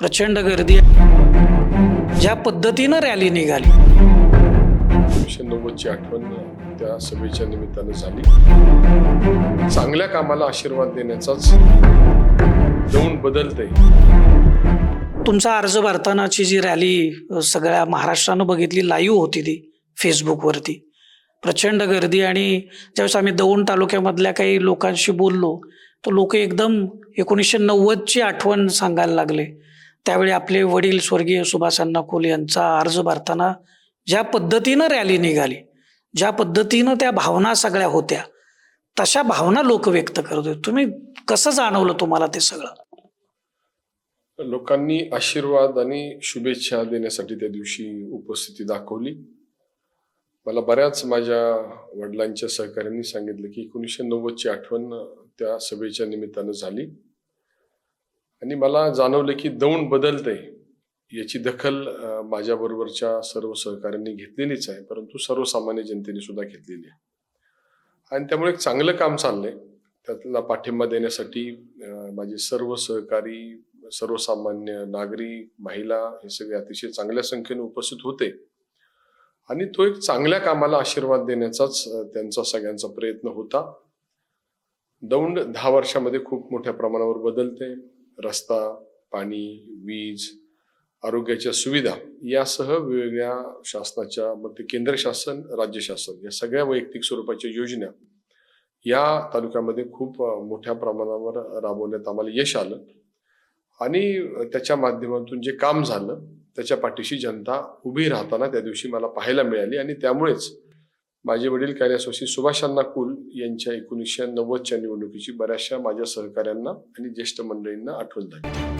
प्रचंड गर्दी ज्या पद्धतीनं रॅली निघाली 1990ची आठवण त्या सभेच्या निमित्तानं झाली. चांगल्या कामाला आशीर्वाद देण्याचाच दौंड बदलते. तुमचा अर्ज भरतानाची जी रॅली सगळ्या महाराष्ट्रानं बघितली, लाईव्ह होती ती फेसबुकवरती. प्रचंड गर्दी आणि ज्यावेळेस आम्ही दौंड तालुक्यामधल्या काही लोकांशी बोललो तर लोक एकदम 1990ची आठवण सांगायला लागले. त्यावेळी आपले वडील स्वर्गीय सुभाषअण्णा खोल यांचा अर्ज भरताना ज्या पद्धतीनं रॅली निघाली, ज्या पद्धतीनं त्या भावना सगळ्या होत्या, तशा भावना लोक व्यक्त करत होते. तुम्ही कसं जाणवलं तुम्हाला ते सगळं? लोकांनी आशीर्वाद आणि शुभेच्छा देण्यासाठी त्या दिवशी उपस्थिती दाखवली. मला बऱ्याच माझ्या वडिलांच्या सहकाऱ्यांनी सांगितलं की 1990ची आठवण त्या सभेच्या निमित्तानं झाली आणि मला जाणवलं की दौंड बदलते याची दखल माझ्या बरोबरच्या सर्व सहकाऱ्यांनी घेतलेलीच आहे, परंतु सर्वसामान्य जनतेने सुद्धा घेतलेली आहे आणि त्यामुळे एक चांगलं काम चाललंय. त्यातला पाठिंबा देण्यासाठी माझे सर्व सहकारी, सर्वसामान्य नागरिक, महिला हे सगळे अतिशय चांगल्या संख्येने उपस्थित होते आणि तो एक चांगल्या कामाला आशीर्वाद देण्याचाच त्यांचा सगळ्यांचा प्रयत्न होता. दौंड 10 वर्षामध्ये खूप मोठ्या प्रमाणावर बदलते. रस्ता, पाणी, वीज, आरोग्याच्या सुविधा यासह वेगवेगळ्या शासनाच्या, मग ते केंद्र शासन, राज्य शासन या सगळ्या वैयक्तिक स्वरूपाच्या योजना या तालुक्यामध्ये खूप मोठ्या प्रमाणावर राबवण्यात आम्हाला यश आलं आणि त्याच्या माध्यमातून जे काम झालं त्याच्या पाठीशी जनता उभी राहताना त्या दिवशी मला पाहायला मिळाली आणि त्यामुळेच माझे वडील कैलासवासी सुभाषअण्णा खोल यांच्या 1990च्या निवडणुकीची बऱ्याचशा माझ्या सहकाऱ्यांना आणि ज्येष्ठ मंडळींना आठवण झाली.